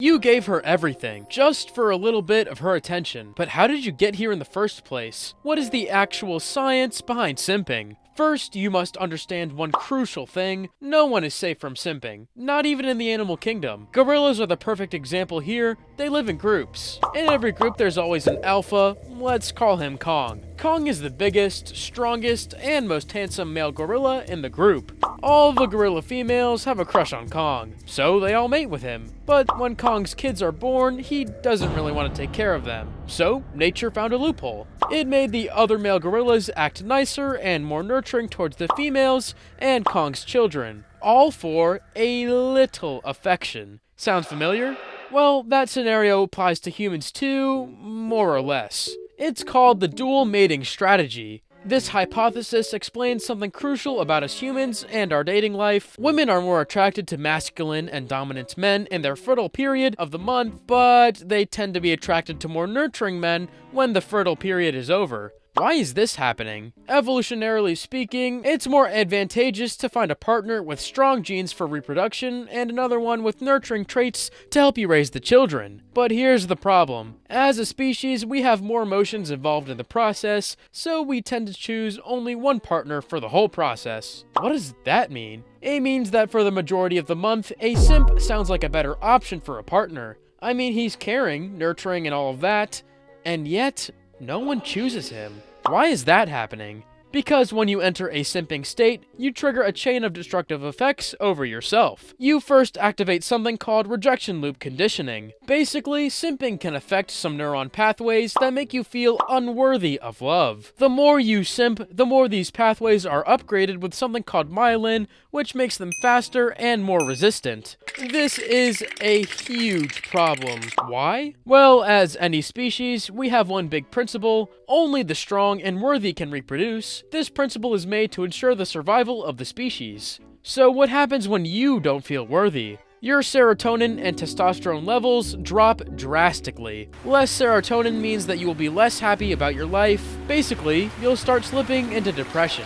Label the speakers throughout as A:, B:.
A: You gave her everything, just for a little bit of her attention. But how did you get here in the first place? What is the actual science behind simping? First, you must understand one crucial thing. No one is safe from simping, not even in the animal kingdom. Gorillas are the perfect example here. They live in groups. In every group there's always an alpha. Let's call him Kong. Kong is the biggest, strongest, and most handsome male gorilla in the group. All the gorilla females have a crush on Kong, so they all mate with him. But when Kong's kids are born, he doesn't really want to take care of them. So, nature found a loophole. It made the other male gorillas act nicer and more nurturing towards the females and Kong's children, all for a little affection. Sounds familiar? Well, that scenario applies to humans too, more or less. It's called the dual mating strategy. This hypothesis explains something crucial about us humans and our dating life. Women are more attracted to masculine and dominant men in their fertile period of the month, but they tend to be attracted to more nurturing men when the fertile period is over. Why is this happening? Evolutionarily speaking, it's more advantageous to find a partner with strong genes for reproduction and another one with nurturing traits to help you raise the children. But here's the problem. As a species, we have more emotions involved in the process, so we tend to choose only one partner for the whole process. What does that mean? It means that for the majority of the month, a simp sounds like a better option for a partner. I mean, he's caring, nurturing, and all of that, and yet no one chooses him. Why is that happening? Because when you enter a simping state, you trigger a chain of destructive effects over yourself. You first activate something called rejection loop conditioning. Basically, simping can affect some neuron pathways that make you feel unworthy of love. The more you simp, the more these pathways are upgraded with something called myelin, which makes them faster and more resistant. This is a huge problem. Why? Well, as any species, we have one big principle: only the strong and worthy can reproduce. This principle is made to ensure the survival of the species. So what happens when you don't feel worthy? Your serotonin and testosterone levels drop drastically. Less serotonin means that you will be less happy about your life. Basically, you'll start slipping into depression.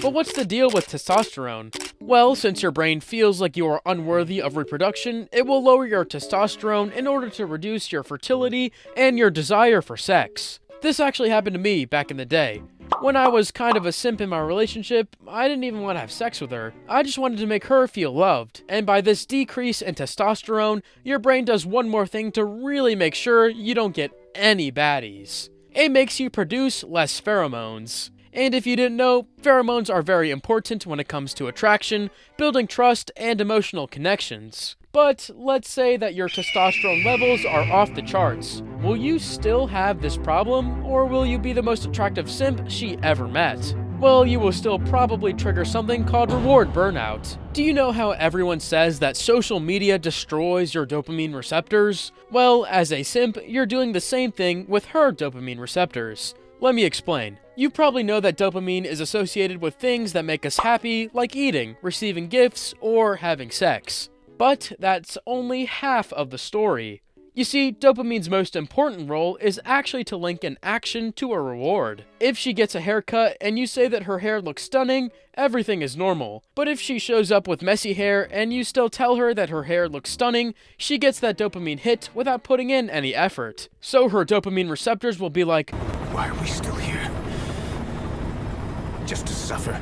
A: But what's the deal with testosterone? Well, since your brain feels like you are unworthy of reproduction, it will lower your testosterone in order to reduce your fertility and your desire for sex. This actually happened to me back in the day. When I was kind of a simp in my relationship, I didn't even want to have sex with her. I just wanted to make her feel loved. And by this decrease in testosterone, your brain does one more thing to really make sure you don't get any baddies. It makes you produce less pheromones. And if you didn't know, pheromones are very important when it comes to attraction, building trust, and emotional connections. But let's say that your testosterone levels are off the charts. Will you still have this problem, or will you be the most attractive simp she ever met? Well, you will still probably trigger something called reward burnout. Do you know how everyone says that social media destroys your dopamine receptors? Well, as a simp, you're doing the same thing with her dopamine receptors. Let me explain. You probably know that dopamine is associated with things that make us happy, like eating, receiving gifts, or having sex. But that's only half of the story. You see, dopamine's most important role is actually to link an action to a reward. If she gets a haircut and you say that her hair looks stunning, everything is normal. But if she shows up with messy hair and you still tell her that her hair looks stunning, she gets that dopamine hit without putting in any effort. So her dopamine receptors will be like,
B: "Why are we still here? Just to suffer?"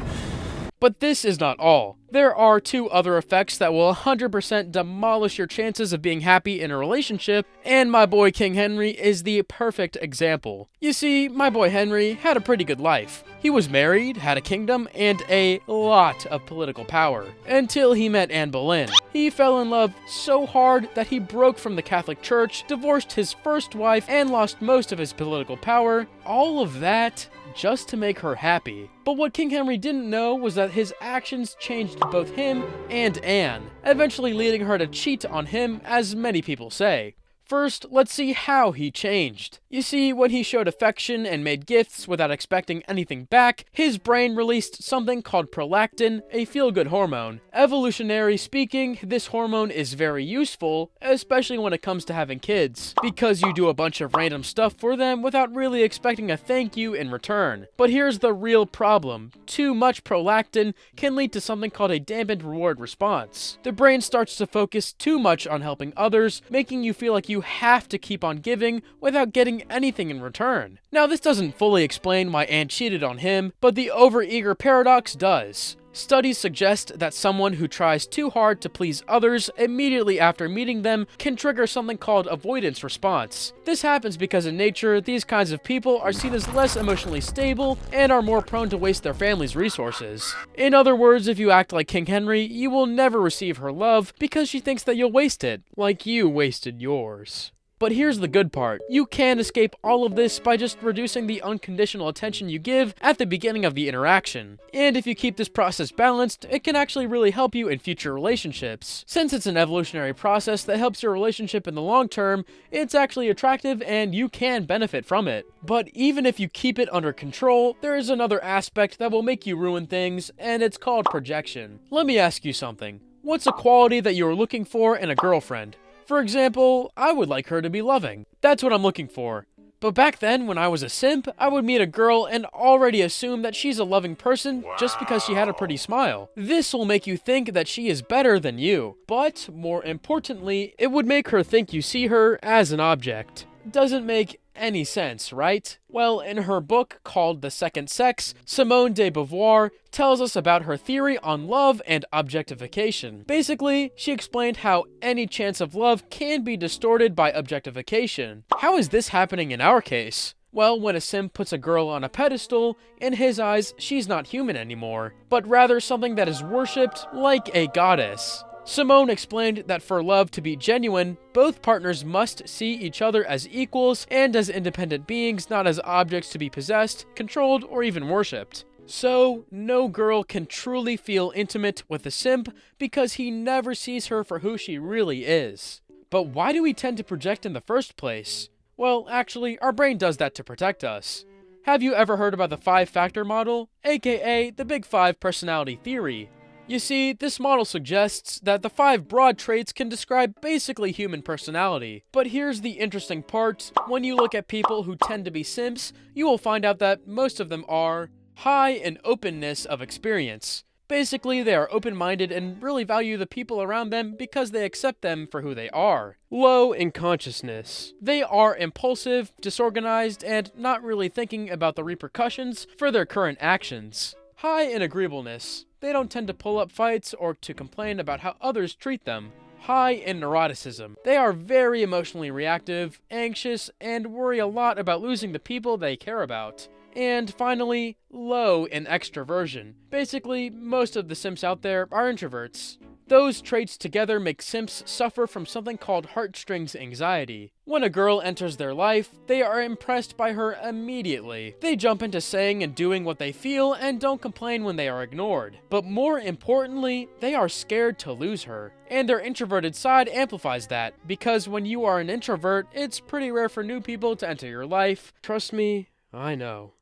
A: But this is not all. There are two other effects that will 100% demolish your chances of being happy in a relationship, and my boy King Henry is the perfect example. You see, my boy Henry had a pretty good life. He was married, had a kingdom, and a lot of political power, until he met Anne Boleyn. He fell in love so hard that he broke from the Catholic Church, divorced his first wife, and lost most of his political power. All of that just to make her happy. But what King Henry didn't know was that his actions changed both him and Anne, eventually leading her to cheat on him, as many people say. First, let's see how he changed. You You see, when he showed affection and made gifts without expecting anything back, his brain released something called prolactin, a feel-good hormone. Evolutionary speaking, this hormone is very useful, especially when it comes to having kids, because you do a bunch of random stuff for them without really expecting a thank you in return. But here's the real problem. Too much prolactin can lead to something called a dampened reward response. The brain starts to focus too much on helping others, making you feel like you have to keep on giving without getting anything in return. Now, this doesn't fully explain why Anne cheated on him, but the overeager paradox does. Studies suggest that someone who tries too hard to please others immediately after meeting them can trigger something called avoidance response. This happens because in nature, these kinds of people are seen as less emotionally stable and are more prone to waste their family's resources. In other words, if you act like King Henry, you will never receive her love because she thinks that you'll waste it, like you wasted yours. But here's the good part. You can escape all of this by just reducing the unconditional attention you give at the beginning of the interaction. And if you keep this process balanced, it can actually really help you in future relationships. Since it's an evolutionary process that helps your relationship in the long term, it's actually attractive and you can benefit from it. But even if you keep it under control, there is another aspect that will make you ruin things, and it's called projection. Let me ask you something. What's a quality that you're looking for in a girlfriend? For example, I would like her to be loving. That's what I'm looking for. But back then, when I was a simp, I would meet a girl and already assume that she's a loving person just because she had a pretty smile. This will make you think that she is better than you. But, more importantly, it would make her think you see her as an object. Doesn't make any sense, right? Well, in her book called The Second Sex, Simone de Beauvoir tells us about her theory on love and objectification. Basically, she explained how any chance of love can be distorted by objectification. How is this happening in our case? Well, when a simp puts a girl on a pedestal, in his eyes, she's not human anymore, but rather something that is worshipped like a goddess. Simone explained that for love to be genuine, both partners must see each other as equals and as independent beings, not as objects to be possessed, controlled, or even worshipped. So, no girl can truly feel intimate with a simp because he never sees her for who she really is. But why do we tend to project in the first place? Well, actually, our brain does that to protect us. Have you ever heard about the 5-factor model, aka the Big Five personality theory? You see, this model suggests that the 5 broad traits can describe basically human personality. But here's the interesting part. When you look at people who tend to be simps, you will find out that most of them are high in openness of experience. Basically, they are open-minded and really value the people around them because they accept them for who they are. Low in consciousness. They are impulsive, disorganized, and not really thinking about the repercussions for their current actions. High in agreeableness. They don't tend to pull up fights or to complain about how others treat them. High in neuroticism. They are very emotionally reactive, anxious, and worry a lot about losing the people they care about. And finally, low in extroversion. Basically, most of the simps out there are introverts. Those traits together make simps suffer from something called heartstrings anxiety. When a girl enters their life, they are impressed by her immediately. They jump into saying and doing what they feel and don't complain when they are ignored. But more importantly, they are scared to lose her. And their introverted side amplifies that, because when you are an introvert, it's pretty rare for new people to enter your life. Trust me, I know.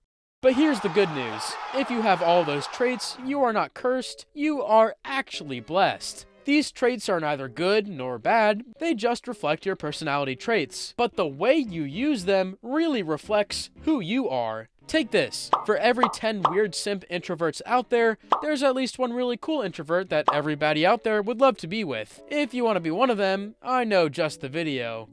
A: But here's the good news. If you have all those traits, you are not cursed, you are actually blessed. These traits are neither good nor bad, they just reflect your personality traits. But the way you use them really reflects who you are. Take this. For every 10 weird simp introverts out there, there's at least one really cool introvert that everybody out there would love to be with. If you want to be one of them, I know just the video.